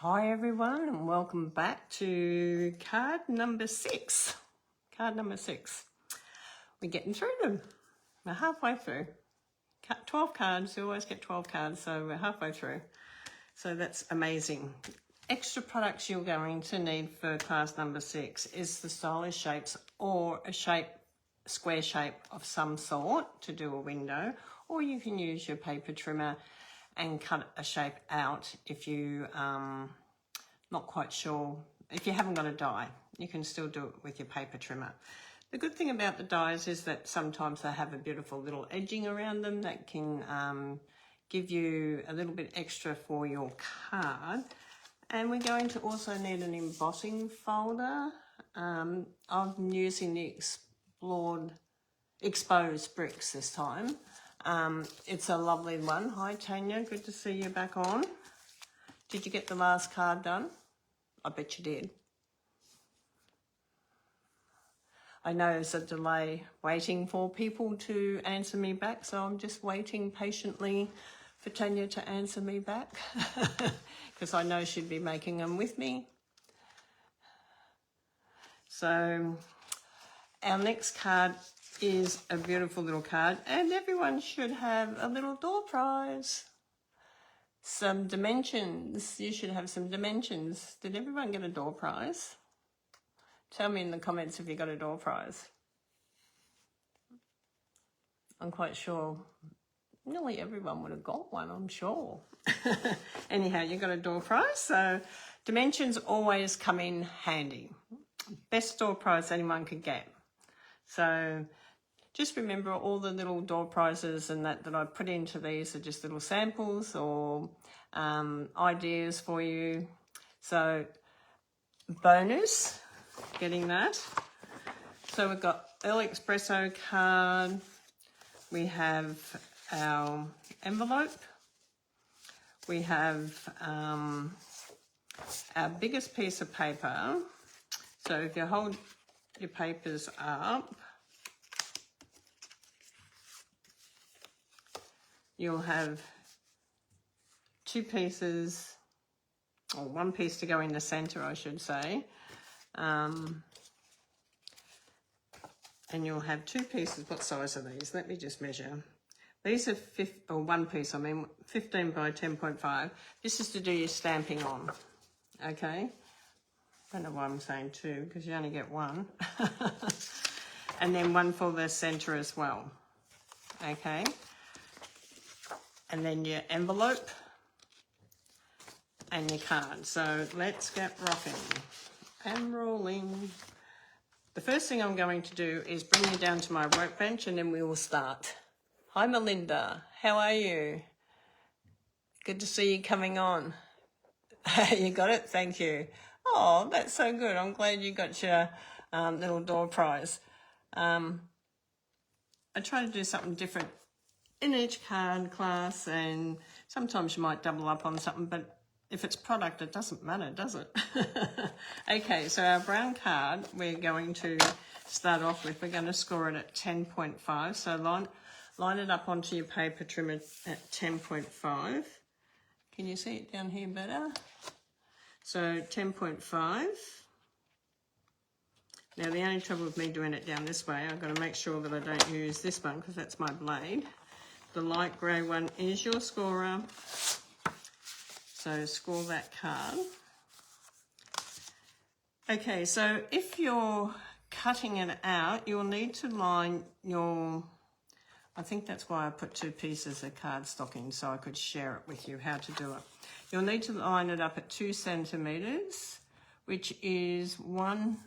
Hi everyone, and welcome back to card number 6. Card number 6. We're getting through them. We're halfway through. 12 cards, you always get 12 cards, so we're halfway through. So that's amazing. Extra products you're going to need for class number 6 is the stylish shapes, or a square shape of some sort to do a window, or you can use your paper trimmer and cut a shape out if you not quite sure. If you haven't got a die, you can still do it with your paper trimmer. The good thing about the dies is that sometimes they have a beautiful little edging around them that can give you a little bit extra for your card. And we're going to also need an embossing folder. I'm using the Exposed Bricks this time. It's a lovely one. Hi Tanya, good to see you back on. Did you get the last card done? I bet you did. I know there's a delay waiting for people to answer me back, so I'm just waiting patiently for Tanya to answer me back because I know she'd be making them with me. So our next card is a beautiful little card, and everyone should have a little door prize. Some dimensions. You should have some dimensions. Did everyone get a door prize? Tell me in the comments if you got a door prize. I'm quite sure nearly everyone would have got one, I'm sure. Anyhow, you got a door prize, so dimensions always come in handy. Best door prize anyone could get. So just remember all the little door prizes and that I put into these are just little samples or ideas for you. So bonus, getting that. So we've got early espresso card. We have our envelope. We have our biggest piece of paper. So if you hold your papers up, you'll have two pieces, or one piece to go in the center, I should say. And you'll have two pieces. What size are these? Let me just measure. These are one piece, 15 by 10.5. This is to do your stamping on, okay? I don't know why I'm saying two, because you only get one. And then one for the center as well, okay? And then your envelope and your card. So let's get rocking and rolling. The first thing I'm going to do is bring you down to my workbench and then we will start. Hi Melinda, how are you? Good to see you coming on. You got it? Thank you. Oh, that's so good. I'm glad you got your little door prize. I try to do something different in each card class, and sometimes you might double up on something, but if it's product, it doesn't matter, does it? Okay, so our brown card, we're going to start off with, we're going to score it at 10.5. So line it up onto your paper trimmer at 10.5. Can you see it down here better? So 10.5. Now the only trouble with me doing it down this way, I've got to make sure that I don't use this one because that's my blade. The light grey one is your scorer. So score that card. Okay, so if you're cutting it out, you'll need to line your, I think that's why I put two pieces of cardstock in so I could share it with you how to do it. You'll need to line it up at 2 centimeters, which is 1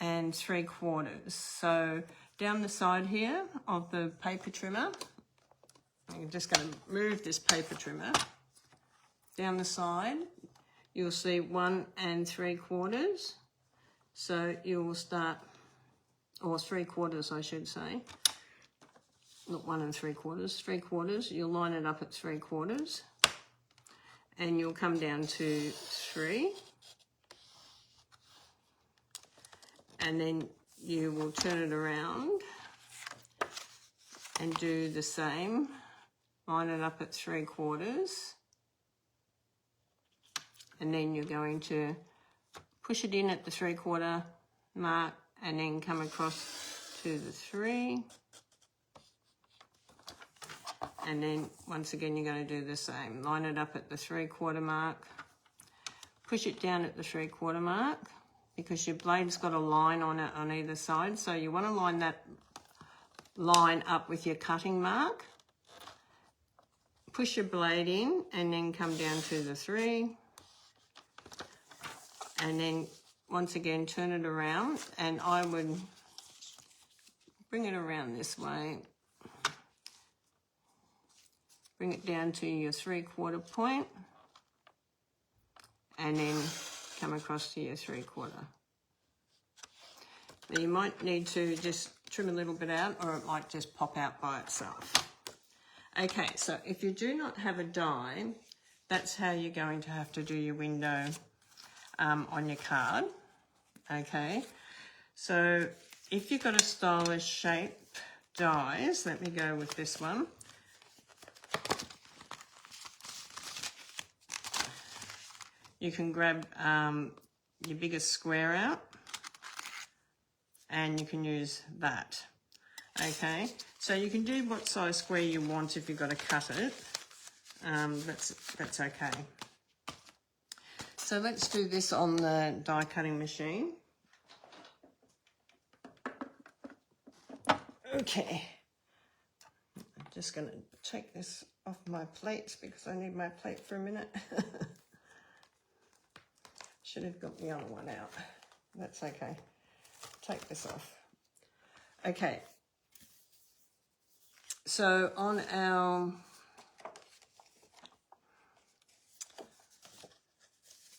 3/4. So down the side here of the paper trimmer, I'm just going to move this paper trimmer. Down the side, you'll see 1 3/4. So you will start, or 3/4 I should say, not 1 3/4, 3/4. You'll line it up at 3/4 and you'll come down to 3. And then you will turn it around and do the same. Line it up at 3/4 and then you're going to push it in at the 3/4 mark and then come across to the 3. And then once again, you're going to do the same. Line it up at the 3/4 mark. Push it down at the 3/4 mark because your blade's got a line on it on either side. So you want to line that line up with your cutting mark. Push your blade in and then come down to the 3. And then once again, turn it around, and I would bring it around this way. Bring it down to your 3/4 point, and then come across to your 3/4. Now you might need to just trim a little bit out, or it might just pop out by itself. Okay, so if you do not have a die, that's how you're going to have to do your window on your card. Okay, so if you've got a stylish shape dies, let me go with this one. You can grab your biggest square out and you can use that. Okay, so you can do what size square you want if you've got to cut it. That's okay. So let's do this on the die cutting machine. Okay, I'm just going to take this off my plate because I need my plate for a minute. Should have got the other one out. That's okay. Take this off. Okay. So on our...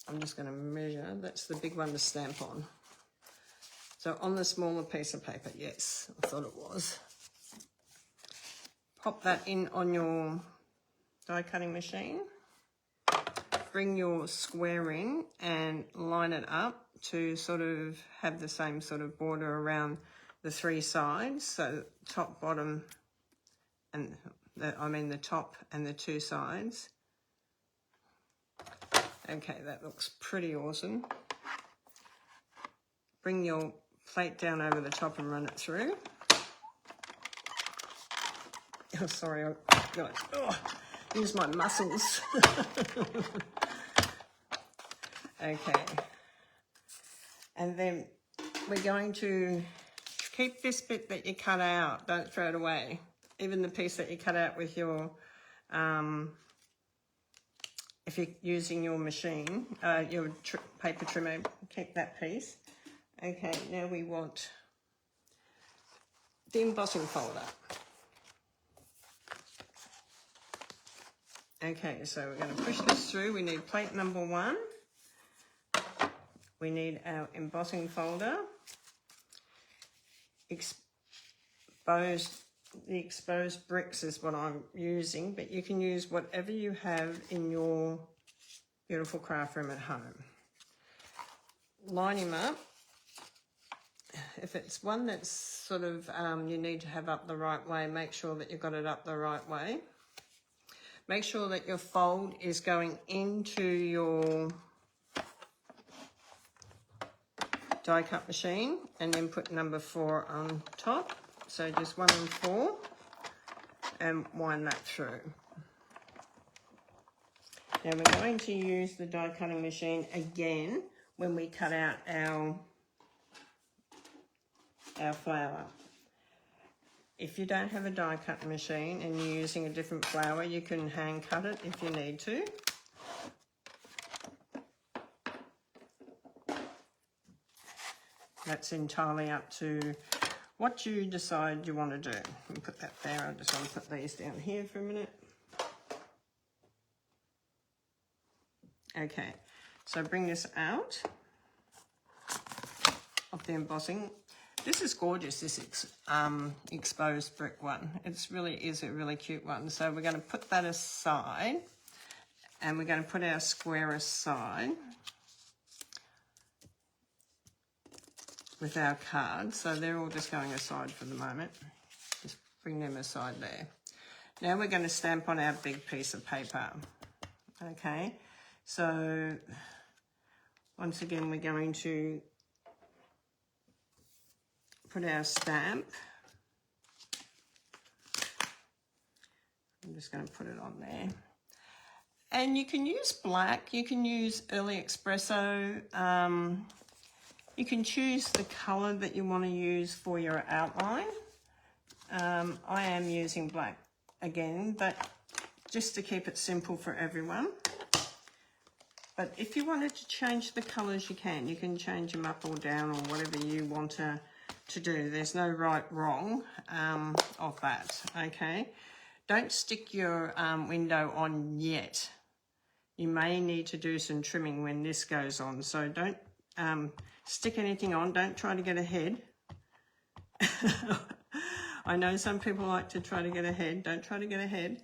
I'm just going to measure. That's the big one to stamp on. So on the smaller piece of paper, yes, I thought it was. Pop that in on your die cutting machine. Bring your square in and line it up to sort of have the same sort of border around the 3 sides. So top, bottom, and the top and the 2 sides. Okay, that looks pretty awesome. Bring your plate down over the top and run it through. Oh, sorry, I've got to use my muscles. Okay. And then we're going to keep this bit that you cut out. Don't throw it away. Even the piece that you cut out with your... if you're using your machine, your paper trimmer, keep that piece. Okay, now we want the embossing folder. Okay, so we're going to push this through. We need plate number 1. We need our embossing folder. The exposed bricks is what I'm using, but you can use whatever you have in your beautiful craft room at home. Line him up. If it's one that's sort of you need to have up the right way, make sure that you've got it up the right way. Make sure that your fold is going into your die cut machine, and then put number 4 on top. So just 1 and 4, and wind that through. Now we're going to use the die cutting machine again when we cut out our flower. If you don't have a die cutting machine and you're using a different flower, you can hand cut it if you need to. That's entirely up to what you decide you want to do. Let me put that there. I just want to put these down here for a minute. Okay, so bring this out of the embossing. This is gorgeous, this exposed brick one. It really is a really cute one. So we're going to put that aside, and we're going to put our square aside with our cards. So they're all just going aside for the moment. Just bring them aside there. Now we're going to stamp on our big piece of paper. Okay, So once again, we're going to put our stamp. I'm just going to put it on there. And you can use black, you can use early espresso, you can choose the colour that you want to use for your outline. I am using black again, but just to keep it simple for everyone. But if you wanted to change the colours, you can change them up or down or whatever you want to do. There's no right, wrong of that, okay? Don't stick your window on yet. You may need to do some trimming when this goes on, so don't stick anything on. Don't try to get ahead. I know some people like to try to get ahead. Don't try to get ahead.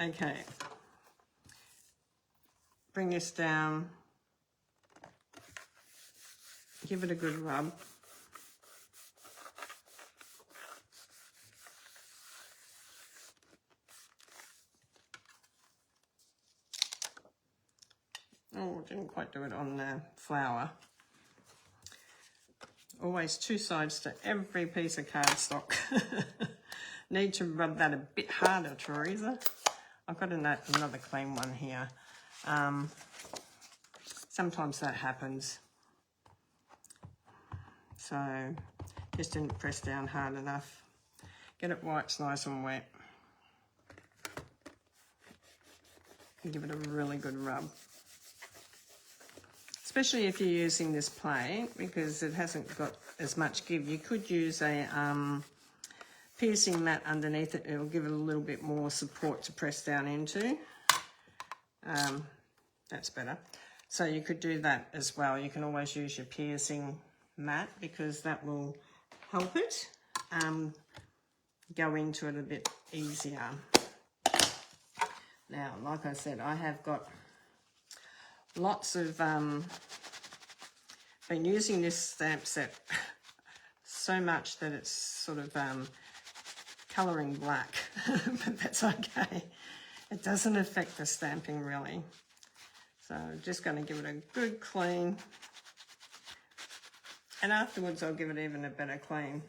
Okay. Bring this down. Give it a good rub. Oh, didn't quite do it on the flower. Always two sides to every piece of cardstock. Need to rub that a bit harder, Teresa. I've got another clean one here. Sometimes that happens. So just didn't press down hard enough. Get it while it's nice and wet. And give it a really good rub. Especially if you're using this plate, because it hasn't got as much give. You could use a piercing mat underneath it. It'll give it a little bit more support to press down into. That's better. So you could do that as well. You can always use your piercing mat because that will help it go into it a bit easier. Now, like I said, I have got lots of, been using this stamp set so much that it's sort of colouring black, but that's okay. It doesn't affect the stamping really. So just going to give it a good clean. And afterwards I'll give it even a better clean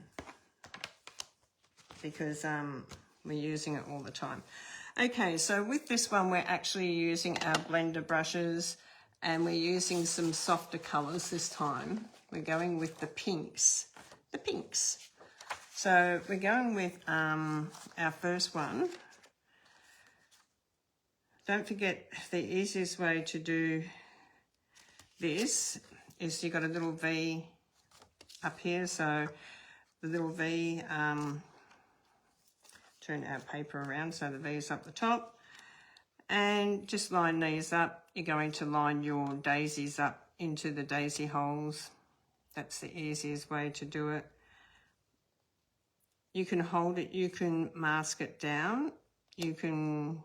because we're using it all the time. Okay, so with this one we're actually using our blender brushes and we're using some softer colours this time. We're going with the pinks. The pinks. So we're going with our first one. Don't forget the easiest way to do this is you've got a little V up here. So the little V, turn our paper around so the V is up the top. And just line these up. You're going to line your daisies up into the daisy holes. That's the easiest way to do it. You can hold it, you can mask it down. You can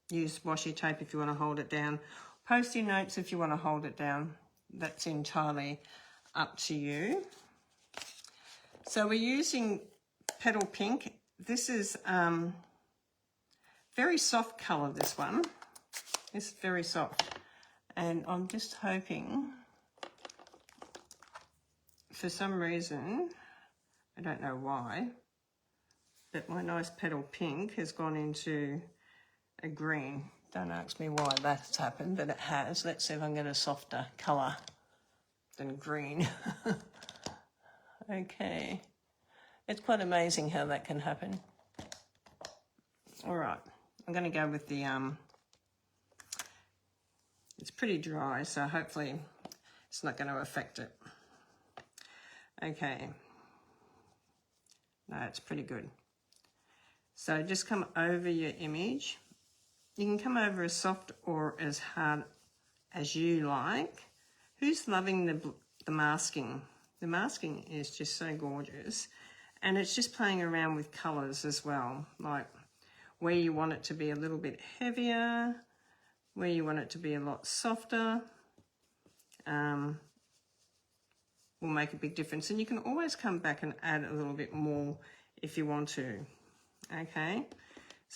use washi tape if you want to hold it down. Post-it notes if you want to hold it down. That's entirely up to you. So we're using Petal Pink. This is very soft colour, this one. It's very soft. And I'm just hoping, for some reason, I don't know why, but my nice Petal Pink has gone into a green. Don't ask me why that's happened, but it has. Let's see if I can get a softer colour than green. Okay. It's quite amazing how that can happen. All right. I'm going to go with the, it's pretty dry, so hopefully it's not going to affect it. Okay. No, it's pretty good. So just come over your image. You can come over as soft or as hard as you like. Who's loving the masking? The masking is just so gorgeous. And it's just playing around with colours as well. Like where you want it to be a little bit heavier, where you want it to be a lot softer. Will make a big difference. And you can always come back and add a little bit more if you want to. Okay.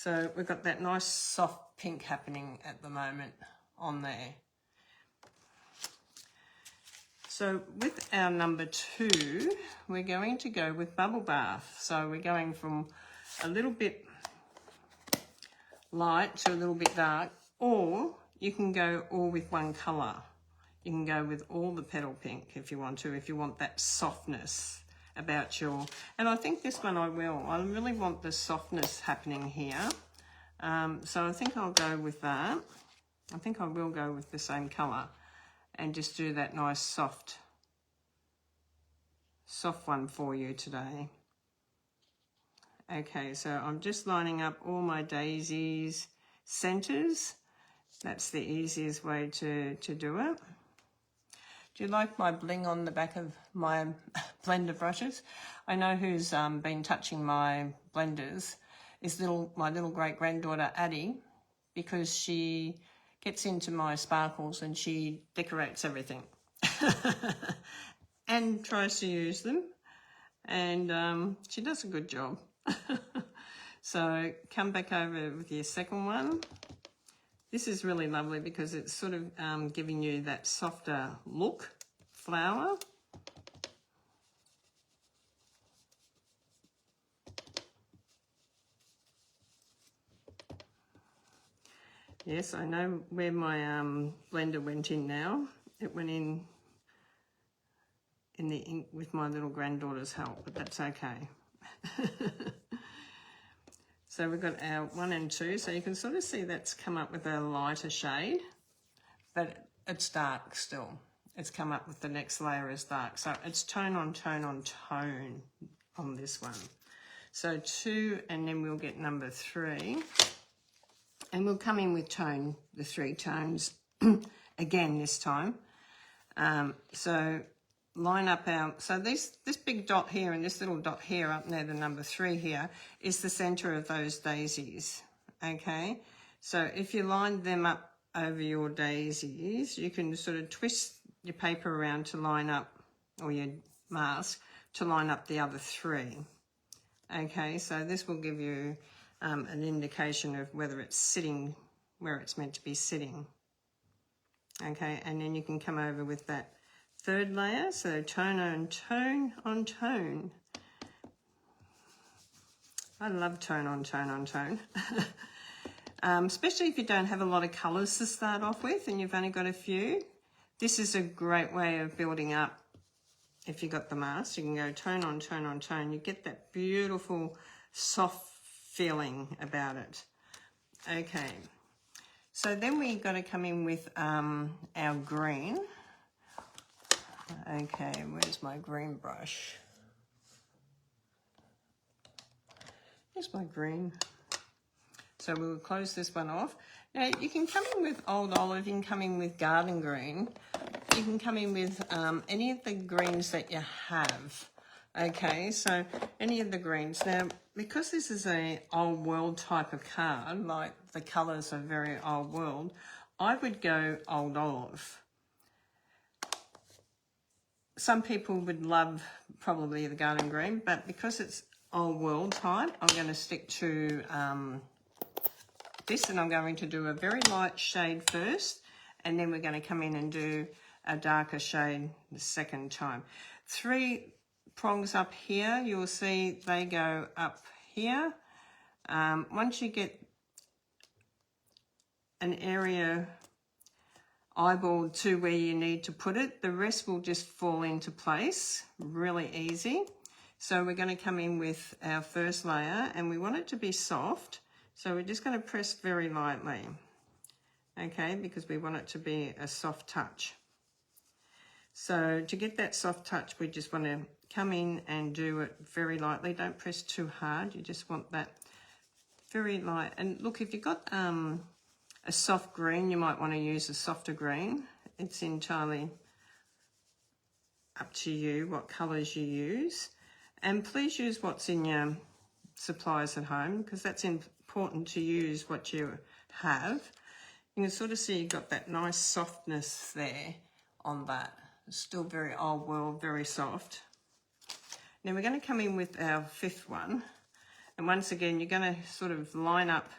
So we've got that nice soft pink happening at the moment on there. So with our number 2, we're going to go with bubble bath. So we're going from a little bit light to a little bit dark, or you can go all with one colour. You can go with all the petal pink if you want to, if you want that softness about your, and I think this one I will. I really want the softness happening here. So I think I'll go with that. I think I will go with the same colour and just do that nice soft one for you today. Okay, so I'm just lining up all my daisies centres. That's the easiest way to do it. Do you like my bling on the back of my blender brushes? I know who's been touching my blenders is my little great-granddaughter Addie, because she gets into my sparkles and she decorates everything and tries to use them, and she does a good job. So come back over with your second one. This is really lovely because it's sort of giving you that softer look flower. Yes, I know where my blender went in now. It went in the ink with my little granddaughter's help, but that's okay. So we've got our 1 and 2, so you can sort of see that's come up with a lighter shade, but it's dark still. It's come up with the next layer is dark. So it's tone on tone on tone on this one. So 2, and then we'll get number 3. And we'll come in with tone, the 3 tones again this time. So line up our, so this big dot here and this little dot here up near the number 3 here is the centre of those daisies, okay? So if you line them up over your daisies, you can sort of twist your paper around to line up, or your mask, to line up the other 3. Okay, so this will give you an indication of whether it's sitting where it's meant to be sitting. Okay, and then you can come over with that 3rd layer, so tone on tone on tone. I love tone on tone on tone. Especially if you don't have a lot of colours to start off with and you've only got a few. This is a great way of building up. If you've got the mask, you can go tone on tone on tone. You get that beautiful soft feeling about it. Okay, so then we've got to come in with our green. Okay, where's my green brush? Here's my green. So we'll close this one off. Now you can come in with Old Olive, you can come in with Garden Green, you can come in with any of the greens that you have. Okay, so any of the greens. Now, because this is a old world type of card, like the colours are very old world, I would go Old Olive. Some people would love probably the Garden Green, but because it's old world type, I'm going to stick to this, and I'm going to do a very light shade first, and then we're going to come in and do a darker shade the second time. 3 prongs up here, you'll see they go up here. Once you get an area eyeballed to where you need to put it, the rest will just fall into place really easy. So we're going to come in with our first layer, and we want it to be soft, so we're just going to press very lightly, okay, because we want it to be a soft touch. So to get that soft touch, we just want to come in and do it very lightly. Don't press too hard, you just want that very light. And look, if you've got a soft green, you might want to use a softer green. It's entirely up to you what colours you use. And please use what's in your supplies at home, because that's important to use what you have. You can sort of see you've got that nice softness there on that. It's still very old world, very soft. Now we're going to come in with our 5th one, And once again, you're going to sort of line up.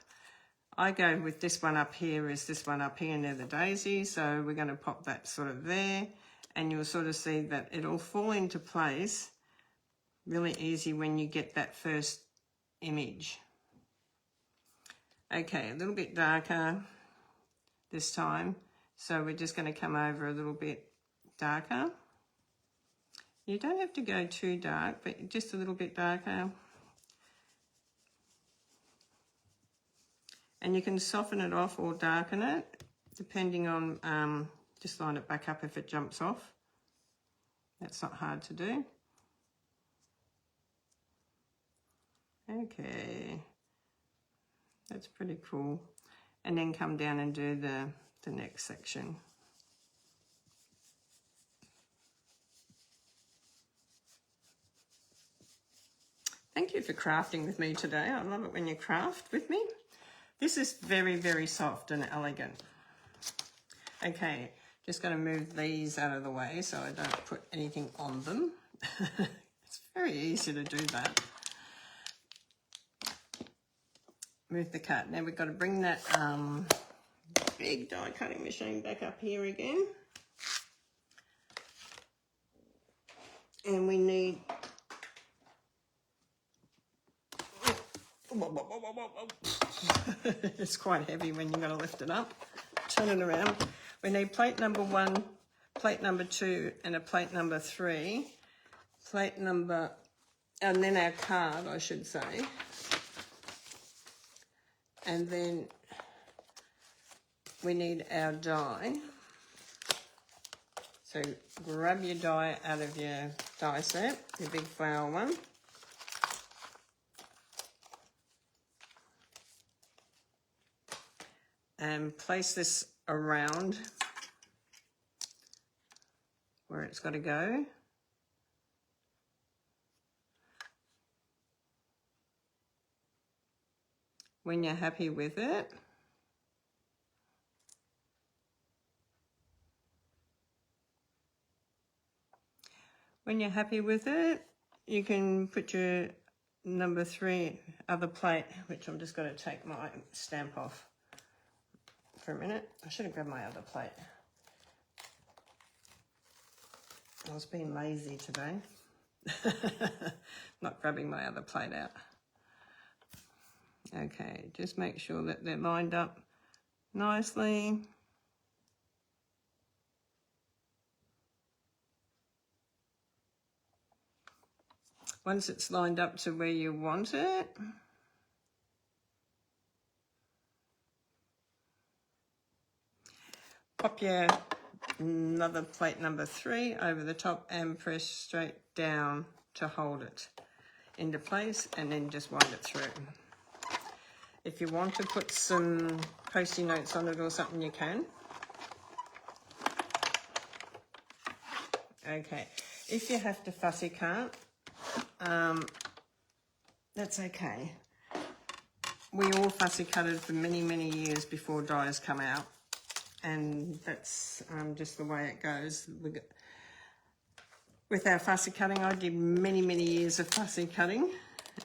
I go with this one up here is this one up here, and they're the daisy. So we're going to pop that sort of there, and you'll sort of see that it'll fall into place really easy when you get that first image. Okay, a little bit darker this time. So we're just going to come over a little bit darker. You don't have to go too dark, but just a little bit darker. And you can soften it off or darken it, depending on, just line it back up if it jumps off. That's not hard to do. Okay, that's pretty cool. And then come down and do the next section. Thank you for crafting with me today. I love it when you craft with me. This is very, very soft and elegant. Okay, just going to move these out of the way so I don't put anything on them. It's very easy to do that. Move the cut. Now we've got to bring that big die cutting machine back up here again. And we need... It's quite heavy when you've got to lift it up. Turn it around. We need plate number 1, plate number 2, and a plate number 3. Plate number... And then our card, I should say. And then we need our die. So grab your die out of your die set, your big flower one. And place this around where it's got to go. When you're happy with it, you can put your number 3 other plate, which I'm just going to take my stamp off for a minute. I should have grabbed my other plate. I was being lazy today. Not grabbing my other plate out. Okay, just make sure that they're lined up nicely. Once it's lined up to where you want it, pop your another plate number 3 over the top and press straight down to hold it into place, and then just wind it through. If you want to put some Post-it notes on it or something, you can. Okay, if you have to fussy cut, that's okay. We all fussy cutted for many, many years before dies come out, and that's just the way it goes. With our fussy cutting, I did many, many years of fussy cutting,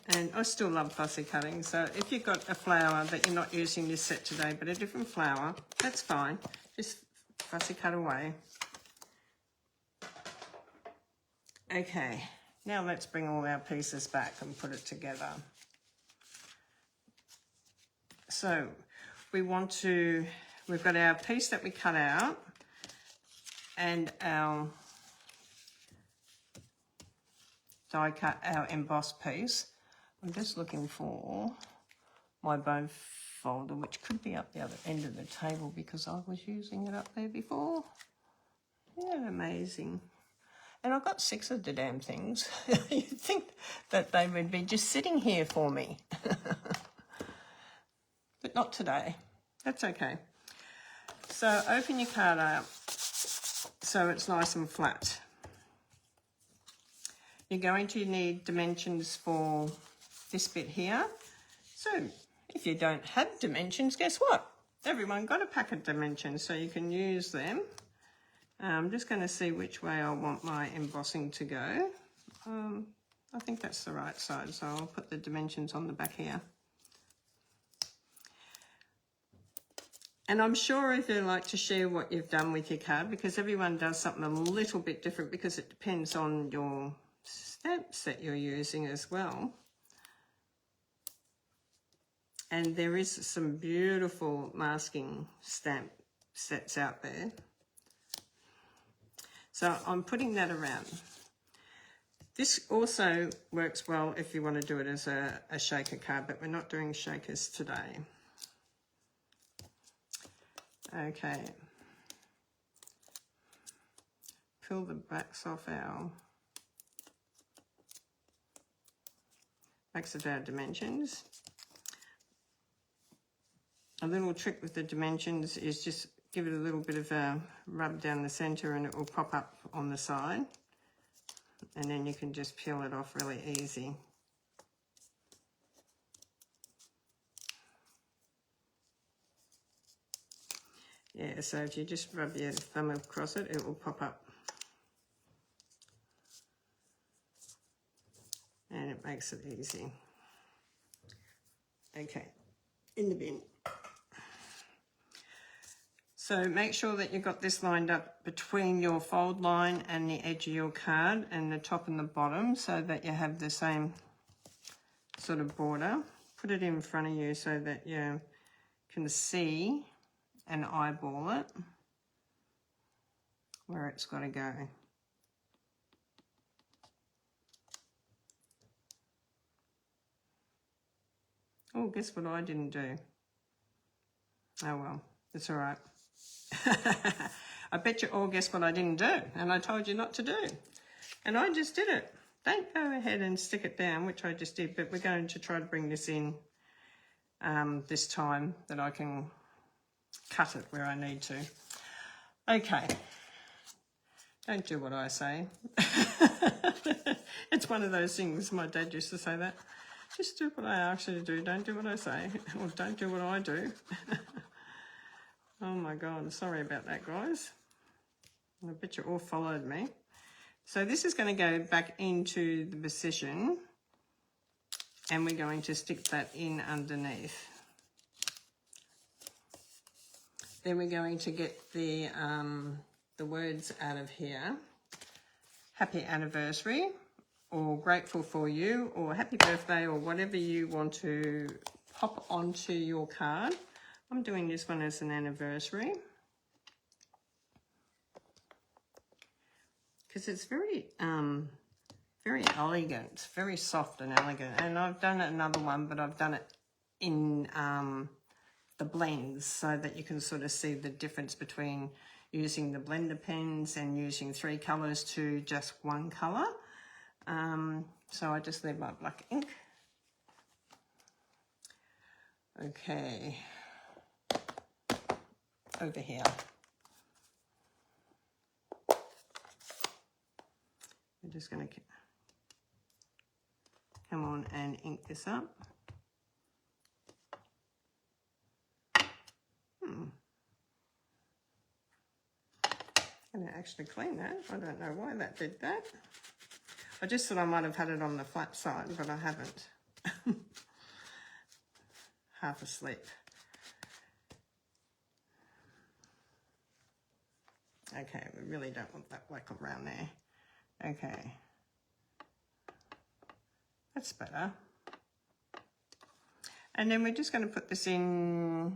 and I still love fussy cutting. So if you've got a flower that you're not using this set today, but a different flower, that's fine. Just fussy cut away. Okay, now let's bring all our pieces back and put it together. So we've got our piece that we cut out and our die cut, our embossed piece. I'm just looking for my bone folder, which could be up the other end of the table because I was using it up there before. Isn't that amazing? And I've got 6 of the damn things. You'd think that they would be just sitting here for me. But not today. That's okay. So open your card up so it's nice and flat. You're going to need dimensions for this bit here. So if you don't have dimensions, guess what? Everyone got a pack of dimensions, so you can use them. I'm just going to see which way I want my embossing to go. I think that's the right side, so I'll put the dimensions on the back here. And I'm sure if you'd like to share what you've done with your card, because everyone does something a little bit different, because it depends on your stamps that you're using as well. And there is some beautiful masking stamp sets out there. So I'm putting that around. This also works well if you want to do it as a shaker card, but we're not doing shakers today. Okay. Peel the backs off our dimensions. A little trick with the dimensions is just give it a little bit of a rub down the center and it will pop up on the side. And then you can just peel it off really easy. Yeah, so if you just rub your thumb across it, it will pop up. And it makes it easy. Okay, in the bin. So make sure that you've got this lined up between your fold line and the edge of your card and the top and the bottom, so that you have the same sort of border. Put it in front of you so that you can see and eyeball it where it's got to go. Oh, guess what I didn't do? Oh well, it's all right. I bet you all guessed what I didn't do, and I told you not to do, and I just did it. Don't go ahead and stick it down, which I just did, but we're going to try to bring this in this time that I can cut it where I need to. Okay, don't do what I say. It's one of those things, my dad used to say that. Just do what I ask you to do, don't do what I say, or don't do what I do. Oh my God, sorry about that, guys. I bet you all followed me. So this is going to go back into the position, and we're going to stick that in underneath. Then we're going to get the words out of here. Happy anniversary, or grateful for you, or happy birthday, or whatever you want to pop onto your card. I'm doing this one as an anniversary because it's very elegant, very soft and elegant. And I've done another one, but I've done it in the blends so that you can sort of see the difference between using the blender pens and using 3 colours to just 1 colour. So I just leave my black ink. Okay. Over here. I'm just going to come on and ink this up. I'm going to actually clean that. I don't know why that did that. I just thought I might have had it on the flat side, but I haven't. Half asleep. Okay, we really don't want that black around there. Okay. That's better. And then we're just going to put this in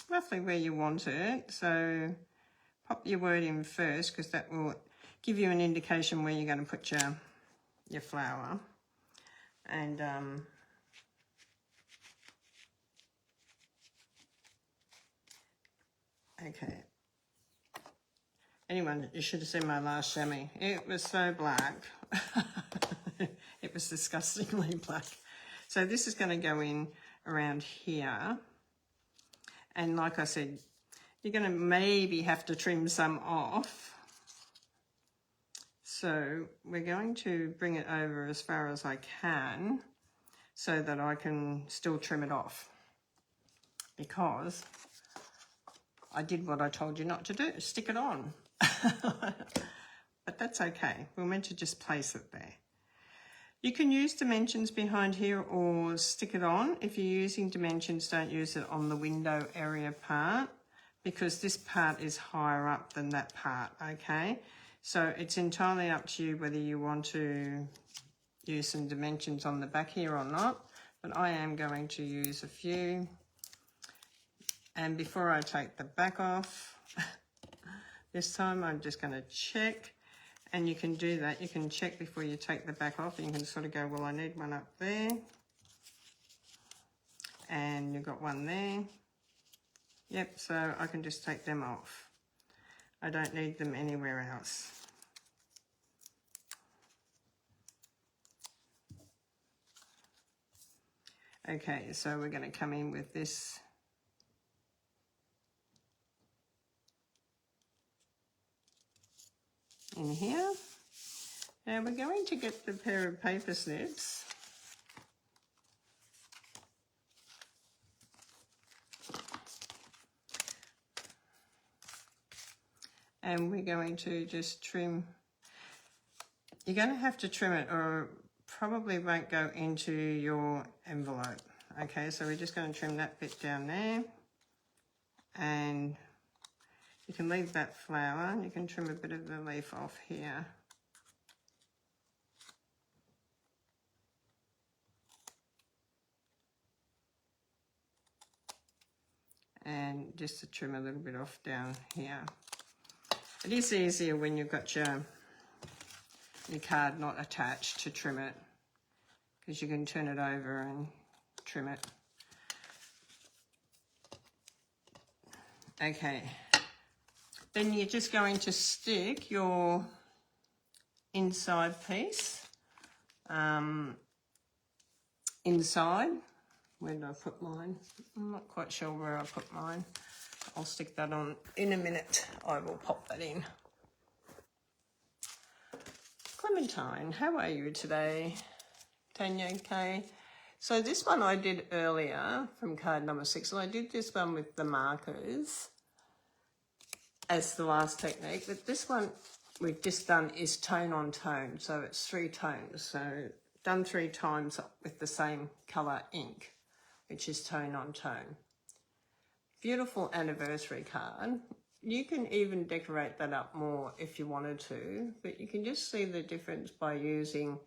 roughly where you want it. So pop your word in first, because that will give you an indication where you're going to put your flower. And okay. Anyone, you should have seen my last chamois. It was so black. It was disgustingly black. So this is going to go in around here. And like I said, you're going to maybe have to trim some off. So we're going to bring it over as far as I can so that I can still trim it off. Because I did what I told you not to do, stick it on. But that's okay. We're meant to just place it there. You can use dimensions behind here or stick it on. If you're using dimensions, don't use it on the window area part because this part is higher up than that part, okay? So it's entirely up to you whether you want to use some dimensions on the back here or not, but I am going to use a few. And before I take the back off, this time I'm just going to check, and you can do that. You can check before you take the back off, and you can sort of go, well, I need one up there, and you've got one there. Yep, so I can just take them off. I don't need them anywhere else. Okay, so we're going to come in with this in here. Now we're going to get the pair of paper snips and we're going to just trim. You're going to have to trim it or probably won't go into your envelope. Okay, so we're just going to trim that bit down there, and you can leave that flower and you can trim a bit of the leaf off here. And just to trim a little bit off down here. It is easier when you've got your card not attached to trim it, because you can turn it over and trim it. Okay, then you're just going to stick your inside piece inside. Where did I put mine? I'm not quite sure where I put mine. I'll stick that on in a minute. I will pop that in. Clementine, how are you today? Tanya, okay. So this one I did earlier from card number 6. So I did this one with the markers as the last technique, but this one we've just done is tone on tone. So it's 3 tones. So done 3 times with the same colour ink, which is tone on tone. Beautiful anniversary card. You can even decorate that up more if you wanted to, but you can just see the difference by using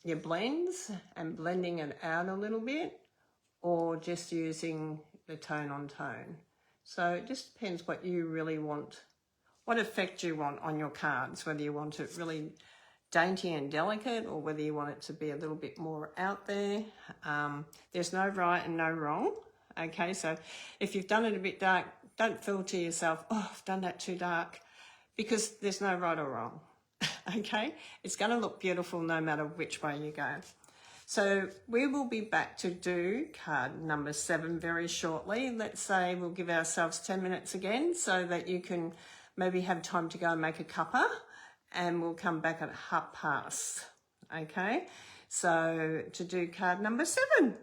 your blends and blending it out a little bit, or just using the tone on tone. So it just depends what you really want, what effect you want on your cards, whether you want it really dainty and delicate or whether you want it to be a little bit more out there. There's no right and no wrong. Okay, so if you've done it a bit dark, don't feel to yourself, oh, I've done that too dark, because there's no right or wrong. Okay, it's going to look beautiful no matter which way you go. So we will be back to do card number 7 very shortly. Let's say we'll give ourselves 10 minutes again so that you can maybe have time to go and make a cuppa, and we'll come back at past. Okay, so to do card number 7.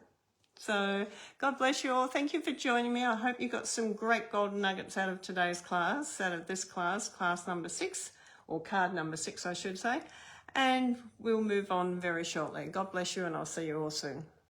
So God bless you all. Thank you for joining me. I hope you got some great golden nuggets out of today's class, out of this class, class number 6, or card number 6, I should say. And we'll move on very shortly. God bless you, and I'll see you all soon.